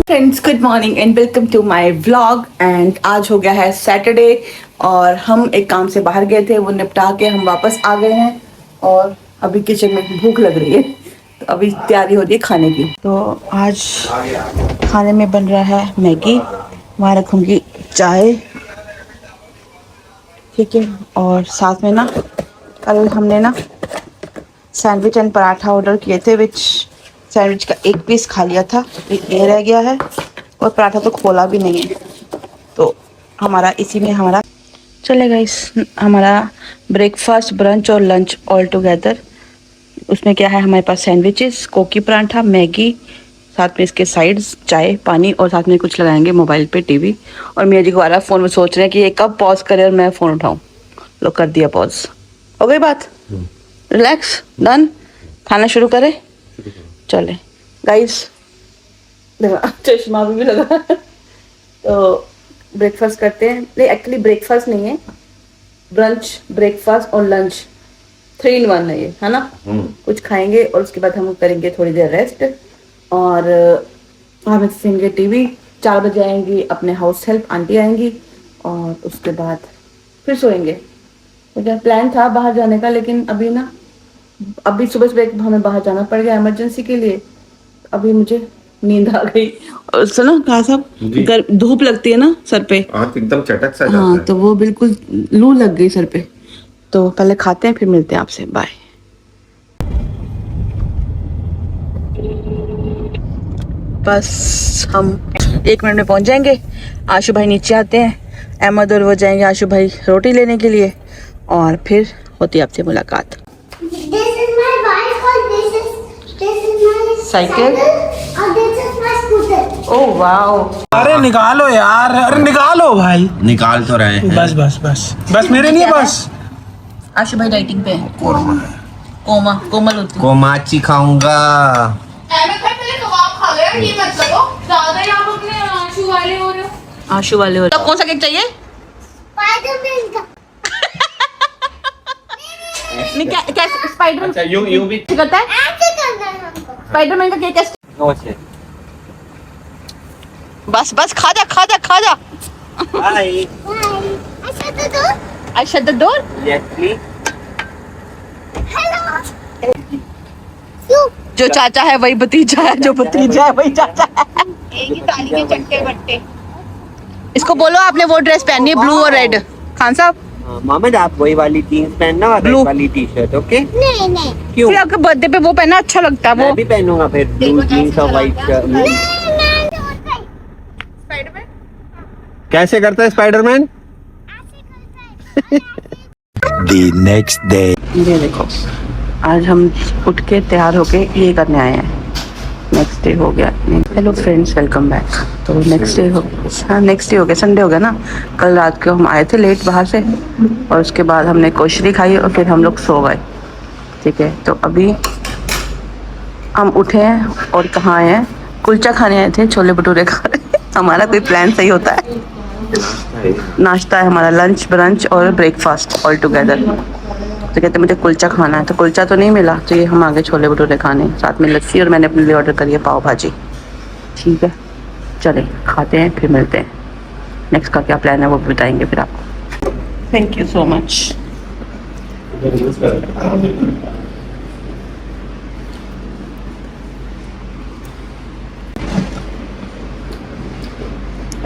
Friends, good morning and welcome to my vlog. And आज हो गया है सैटरडे और हम एक काम से बाहर गए थे, वो निपटा के हम वापस आ गए हैं। और अभी किचन में भूख लग रही है, तो अभी तैयारी हो रही है खाने की। तो आज खाने में बन रहा है मैगी, वहाँ रखूँगी चाय, ठीक है। और साथ में ना कल हमने ना सैंडविच एंड पराठा ऑर्डर किए थे, विच सैंडविच का एक पीस खा लिया था, एक ये रह गया है और पराठा तो खोला भी नहीं है। तो हमारा इसी में हमारा चलेगा, इस हमारा ब्रेकफास्ट, ब्रंच और लंच ऑल टुगेदर। उसमें क्या है हमारे पास सैंडविचेस, कोकी पराठा, मैगी, साथ में इसके साइड्स, चाय, पानी, और साथ में कुछ लगाएंगे मोबाइल पे टीवी। और मेरे जी दोबारा फ़ोन में सोच रहे हैं कि ये कब पॉज करे और मैं फ़ोन उठाऊँ। लो कर दिया पॉज, हो गई बात, रिलैक्स, डन। खाना शुरू करें, चले गाइस। चश्मा भी लगा। तो ब्रेकफास्ट करते हैं। नहीं, एक्चुअली ब्रेकफास्ट नहीं है, ब्रंच, ब्रेकफास्ट और लंच 3 in 1 है ये, है ना। कुछ खाएंगे और उसके बाद हम करेंगे थोड़ी देर रेस्ट और हम देखेंगे टीवी। 4 बजे आएंगी अपने हाउस हेल्प आंटी आएंगी और उसके बाद फिर सोएंगे। तो प्लान था बाहर जाने का, लेकिन अभी सुबह सुबह हमें बाहर जाना पड़ गया इमरजेंसी के लिए। अभी मुझे नींद आ गई। और सुनो कहा साहब, धूप लगती है ना सर पे, आँख एकदम चटक सा जाता हाँ है। तो वो बिल्कुल लू लग गई सर पे। तो पहले खाते हैं, फिर मिलते हैं आपसे, बाय। बस हम 1 मिनट में पहुंच जाएंगे। आशु भाई नीचे आते हैं, अहमद और वो जाएंगे आशु भाई रोटी लेने के लिए, और फिर होती है आपसे मुलाकात। Cycle and this is my scooter. Oh wow. अरे निकालो यार, अरे निकालो भाई। निकाल तो रहे हैं। बस बस बस बस, मेरे लिए बस। आशु भाई डाइटिंग पे है, कोमल होती है। कोमाची खाऊंगा। आशु वाले हो। तो कौन सा केक चाहिए? Spider-Man का। नहीं, क्या स्पाइडरमैन अच्छा यूं भी करता है? ऐसे करना है हमको। स्पाइडरमैन का केक कैसे? नमस्ते। बस बस, खा जा खा जा खा जा। हाय। Bye. I shut the door. I shut the door. Yes please. Hello. You. जो चाचा है वही भतीजा है, जो भतीजा है वही चाचा है। एक ही ताली के चट्टे बट्टे। इसको बोलो आपने वो ड्रेस पहनी है, ब्लू और रेड। खान साहब, मोहम्मद आप वही वाली जीन्स पहनना और Blue. रेड वाली टी शर्ट, ओके? नहीं नहीं। क्यों? फिर आपके बर्थडे पे वो पहना अच्छा लगता है मैं वो। भी पहनूंगा फिर ब्लू जीन्स और वाइट शर्ट। स्पाइडरमैन कैसे करता है स्पाइडरमैन? The next day. ये देखो, आज हम उठ के तैयार होके ये करने आए हैं। नेक्स्ट डे हो गया। Hello friends, welcome back. तो नेक्स्ट डे हो गया, संडे हो गया ना। कल रात को हम आए थे लेट बाहर से, और उसके बाद हमने कोशरी खाई और फिर हम लोग सो गए, ठीक है। तो अभी हम उठे हैं और कहाँ आए हैं, कुलचा खाने आए थे, छोले भटूरे खा रहे हैं। हमारा कोई प्लान सही होता है। नाश्ता है हमारा, लंच, ब्रंच और ब्रेकफास्ट ऑल टुगेदर। तो कहते मुझे कुलचा खाना है, तो कुलचा तो नहीं मिला, तो ये हम आगे छोले भटूरे खाने, साथ में लस्सी, और मैंने अपने लिए ऑर्डर करी है पाव भाजी, ठीक है। चले खाते हैं, फिर मिलते हैं। नेक्स्ट का क्या प्लान है वो भी बताएंगे फिर आपको। Thank you so much.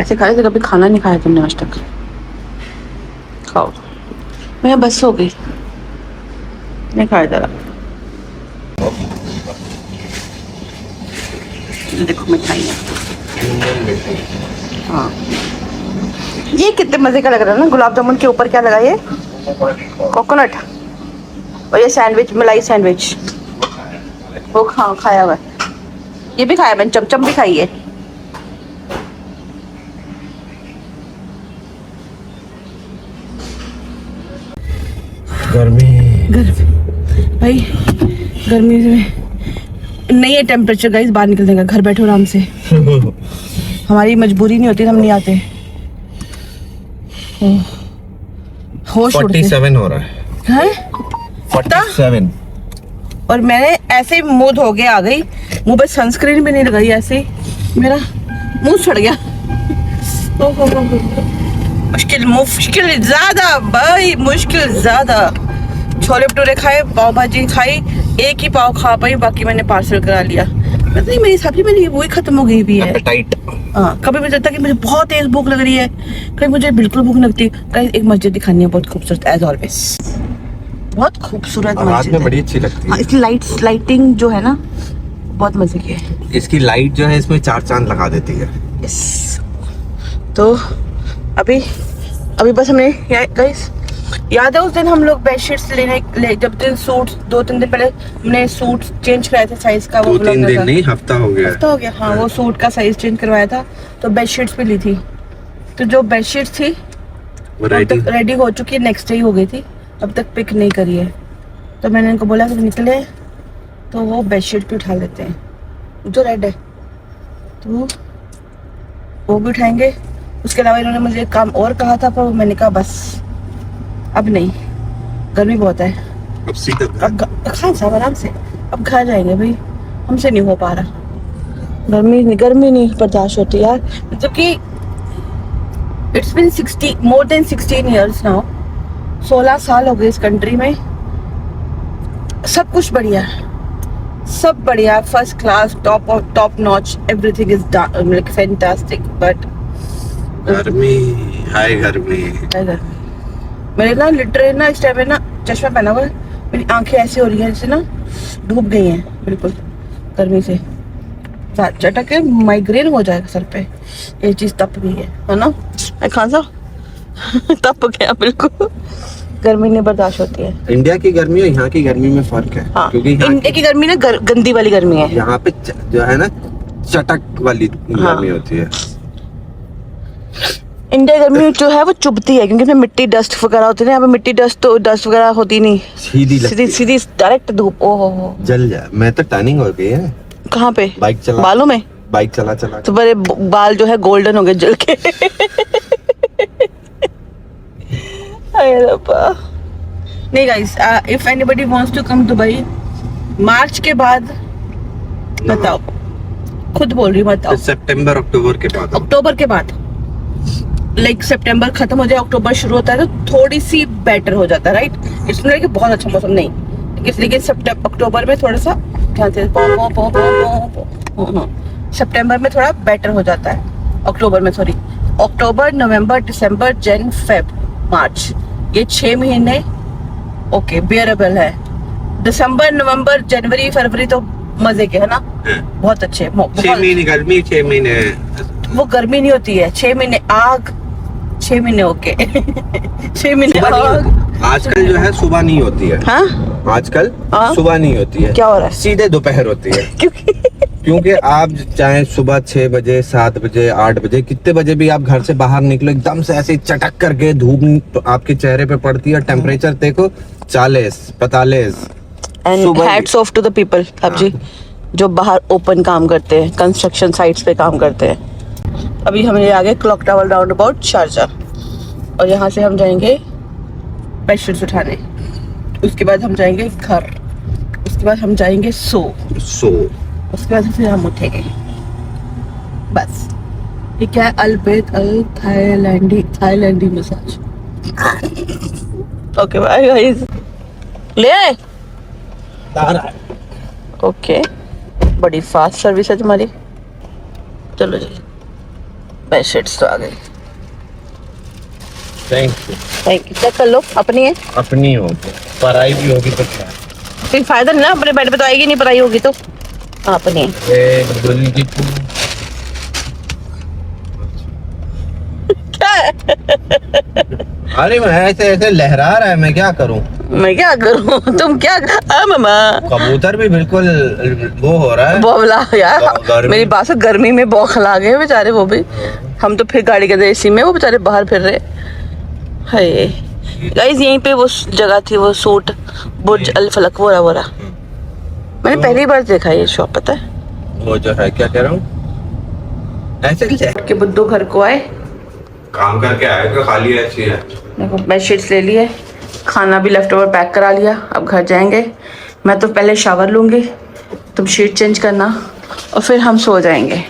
ऐसे खा रहे थे, कभी खाना नहीं खाया तुमने आज तक? खाओ। मैं बस हो गई, नहीं खाया जरा। देखो मिठाई है। इंडियन मिठाई। हाँ ये कितने मजे का लग रहा है ना। गुलाब जामुन के ऊपर क्या लगा ये, कोकोनट। और ये सैंडविच, मलाई सैंडविच, वो खाया हुआ है। ये भी खाया मैंने, चमचम भी खाई है। गर्मी भाई गर्मी में नहीं है टेम्परेचर गाइस, बाहर निकल देगा। घर बैठो आराम से। हमारी मजबूरी नहीं होती, हम नहीं आते। होश उड़ते 47 हो रहा है। हैं? 47। और मैंने ऐसे ही मुंह धो के आ गई, मुंह पे सनस्क्रीन भी नहीं लगाई, ऐसे ही मेरा मुंह सड़ गया। मुश्किल ज्यादा भाई, मुश्किल ज्यादा। छोले भटूरे खाए, पाव भाजी खाई, एक ही पाव खा पाई, बाकी मैंने पार्सल करा लिया। मतलब मेरी सब्जी मेरी वही खत्म हो गई भी है। टाइट। हाँ, कभी मुझे लगता है कि मुझे बहुत तेज भूख लग रही है, कभी मुझे बिल्कुल भूख नहीं लगती। कहीं एक मस्जिद दिखानी है, बहुत खूबसूरत एज ऑलवेज, बहुत खूबसूरत रात मस्जिद में है। बड़ी अच्छी लगती हाँ, है। इसकी लाइटिंग जो है ना बहुत मजे की है। इसकी लाइट जो है इसमें 4 चांद लगा देती है। यस। तो अभी बस हमने गाइस, याद है उस दिन हम लोग बेडशीट्स जब दिन सूट 2-3 दिन पहले हमने सूट चेंज कराया था साइज का। वो 2-3 दिन नहीं, हफ्ता हो गया। हफ्ता हो गया। हाँ, वो सूट का साइज चेंज करवाया था, तो बेडशीट्स भी ली थी। तो जो बेडशीट्स थी वो रेडी हो चुकी है, नेक्स्ट डे ही हो गई थी, अब तक पिक नहीं करी है। तो मैंने इनको बोला कि निकले तो वो बेडशीट भी उठा लेते हैं जो रेड है, तो वो भी उठाएंगे। उसके अलावा इन्होंने मुझे एक काम और कहा था, पर मैंने कहा बस अब नहीं, गर्मी बहुत है। अब सीधा अब खान साहब आराम से, अब घर जाएंगे भाई, हमसे नहीं हो पा रहा। गर्मी नहीं बर्दाश्त होती यार। मतलब कि it's been more than 16 years now. 16 साल हो गए इस कंट्री में। सब कुछ बढ़िया, सब बढ़िया, first class, top notch, everything is like fantastic. But गर्मी, हाय गर्मी। मेरे ना लिटरली ना इस टाइम में ना चश्मा पहना हुआ है, मेरी आंखें ऐसी हो रही हैं जैसे ना डूब गई हैं बिल्कुल गर्मी से। चटक के माइग्रेन हो जाएगा सर पे। ये चीज तप गई है ना खान साहब। तप गया बिल्कुल, गर्मी नहीं बर्दाश्त होती है। इंडिया की गर्मी और यहाँ की गर्मी में फर्क है। हाँ, क्योंकि इंडिया की गर्मी ना गंदी वाली गर्मी है। यहाँ पे जो है ना चटक वाली गर्मी होती है। इंडिया गर्मी जो है वो चुभती है, क्योंकि इसमें मिट्टी डस्ट वगैरह होती है ना। यहाँ पे मिट्टी डस्ट वगैरह होती नहीं, सीधी डायरेक्ट धूप। ओहो जल जाए। मैं तो टर्निंग हो गई है। कहाँ पे? बाइक चला, बालों में बाइक चला तो मेरे बाल जो है गोल्डन हो गए जल के। नहीं guys, if anybody wants to come Dubai March के बाद बताओ, खुद बोल रही हूँ बताओ। सितंबर अक्टूबर के बाद। अक्टूबर के बाद लाइक सितंबर खत्म हो जाए, अक्टूबर शुरू होता है तो थोड़ी सी बेटर हो जाता है, राइट। इसलिए कि बहुत अच्छा मौसम नहीं, लेकिन अक्टूबर में थोड़ा सा सितंबर में थोड़ा बेटर हो जाता है। अक्टूबर, नवंबर, दिसंबर, जन, फेब, मार्च, ये 6 महीने ओके बेयरेबल है। दिसंबर, नवंबर, जनवरी, फरवरी तो मजे के है ना, बहुत अच्छे। 6 महीने गर्मी, 6 महीने वो गर्मी नहीं होती है, 6 महीने आग, 6 महीने ओके। 6 महीने आग। आजकल जो है सुबह नहीं होती है। हाँ? आजकल हाँ? सुबह नहीं होती है। क्या हो रहा है? सीधे दोपहर होती है। क्योंकि आप चाहे सुबह 6 बजे, 7 बजे, 8 बजे, कितने बजे भी आप घर से बाहर निकलो, एकदम से ऐसे चटक करके धूप आपके चेहरे पे पड़ती है। टेम्परेचर देखो 40, 45। And hats off to the people अब जी जो बाहर ओपन काम करते हैं, कंस्ट्रक्शन साइट्स पे काम करते हैं। अभी हम ये आगे clock tower round about Sharjah, और यहाँ से हम जाएंगे बेडशीट्स उठाने। उसके बाद हम जाएंगे घर, उसके बाद हम जाएंगे उसके बाद फिर हम उठेंगे। बस ये क्या है, अलबेद अल थाईलैंडी मसाज। ओके बाय गाइस, ले आए। ओके, बड़ी फास्ट सर्विस है तुम्हारी। चलो जी, बेडशीट्स तो आ गई। Thank you. चेक कर लो, अपनी है। अपनी हो पराई भी होगी तो क्या, फिर फायदा नहीं ना, अपने बेड पे तो आएगी नहीं, पराई होगी तो। हाँ, अपनी है। अरे मैं ऐसे ऐसे लहरा रहा है, मैं क्या करूं? मैं क्या करूं? तुम क्या मामा कबूतर भी बिल्कुल वो हो रहा है। बोला यार, गर्मी। मेरी बात से गर्मी में बौखला गए बेचारे वो भी। हम तो फिर गाड़ी के अंदर एसी में, वो बेचारे बाहर फिर रहे। हाय गाइस, यहीं पे वो जगह थी, वो सूट बुर्ज अल फलक, वो रहा। मैंने पहली बार देखा ये शॉप, पता है। वो जो है, क्या कह रहा हूँ, ऐसे के बुद्धू घर को आए, काम करके आएगा, खाली ऐसी है। देखो बेडशीट्स ले लिए, खाना भी लेफ्ट ओवर पैक करा लिया। अब घर जाएंगे, मैं तो पहले शावर लूँगी, तुम शीट चेंज करना और फिर हम सो जाएंगे।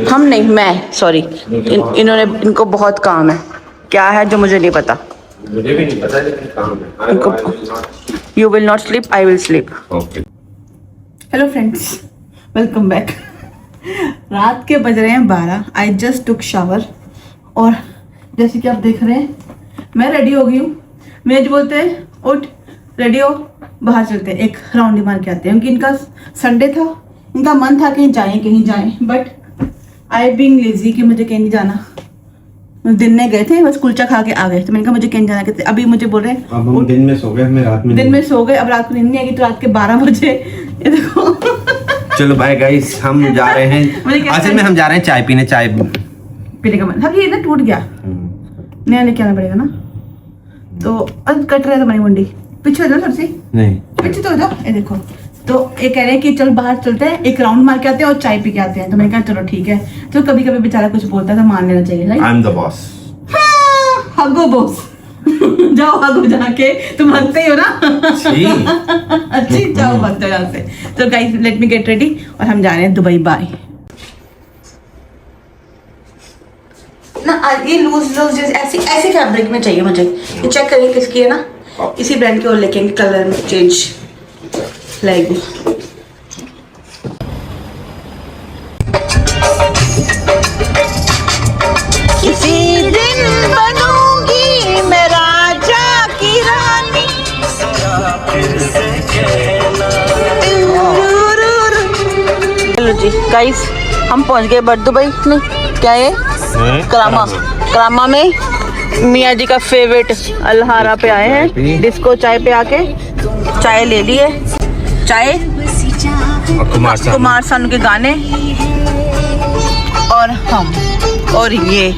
हम नहीं, मैं सॉरी, इन्होंने, इनको बहुत काम है। क्या है जो मुझे नहीं पता। मुझे भी नहीं पता, लेकिन काम है। इनको you will not sleep, I will sleep. Okay. Hello friends, welcome back. रात के बज रहे हैं 12। आई जस्ट टुक शावर और जैसे कि आप देख रहे हैं मैं रेडी हो गई हूँ। मेज बोलते हैं उठ रेडी हो, बाहर चलते हैं, एक राउंड ही मार के आते हैं, क्योंकि इनका संडे था, इनका मन था कहीं जाएं, बट आई बीइंग लेजी कि मुझे कहीं नहीं जाना। दिन में गए थे, बस कुलचा खा के आ गए, तो मैंने कहा मुझे कहीं जाना। कहते अभी मुझे बोल रहे हैं अब हम दिन में सो गए, हमें रात में दिन में सो गए, अब रात को नींद नहीं आएगी, तो रात के 12 बजे ये देखो। चलो बाय गाइस, हम जा रहे हैं, असल में हम जा रहे हैं चाय पीने, चाय पीने का मन था। ये ना टूट गया, नया लेके आना पड़ेगा ना, तो अब कट रहा था हमारी मुंडी। पीछे हो जाओ थोड़ी सी, नहीं, पीछे तो हो जाओ। ये देखो, तो ये कह रहे हैं कि चल बाहर चलते हैं, एक राउंड मार के आते हैं और चाय पी के आते हैं। तो मैंने कहा चलो ठीक है। तो कभी कभी बेचारा कुछ बोलता है तो मान लेना चाहिए। I am the boss. हगो बॉस। जाओ हगो जाके, तुम हगते ही हो ना। अच्छी, जाओ भाग जाओ यहाँ से। तो guys let me get ready और हम जा रहे हैं दुबई। बाय ना। ये लूज जैसे ऐसी फैब्रिक में चाहिए मुझे। ये चेक करिए किसकी है ना, इसी ब्रांड की और लेके कलर में चेंज लाएगी। किसी दिन बनूंगी मैं राजा की रानी। हेलो जी गाइस, हम पहुंच गए दुबई। नहीं क्या है, करामा में मियाँ जी का फेवरेट अलहारा पे आए हैं, डिस्को चाय पे आके चाय ले लिए। चाय कुमार सानू के गाने और हम और ये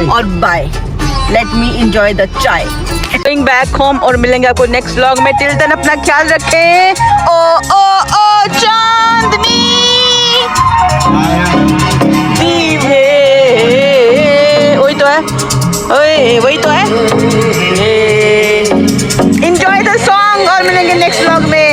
और bye. Let me enjoy the chai. Going back home और मिलेंगे आपको नेक्स्ट व्लॉग में। टिल देन अपना ख्याल रखें। ओ ओ ओ चांदनी दीवे, वही तो है, ओए वही तो है। एंजॉय द सॉन्ग और मिलेंगे नेक्स्ट व्लॉग में।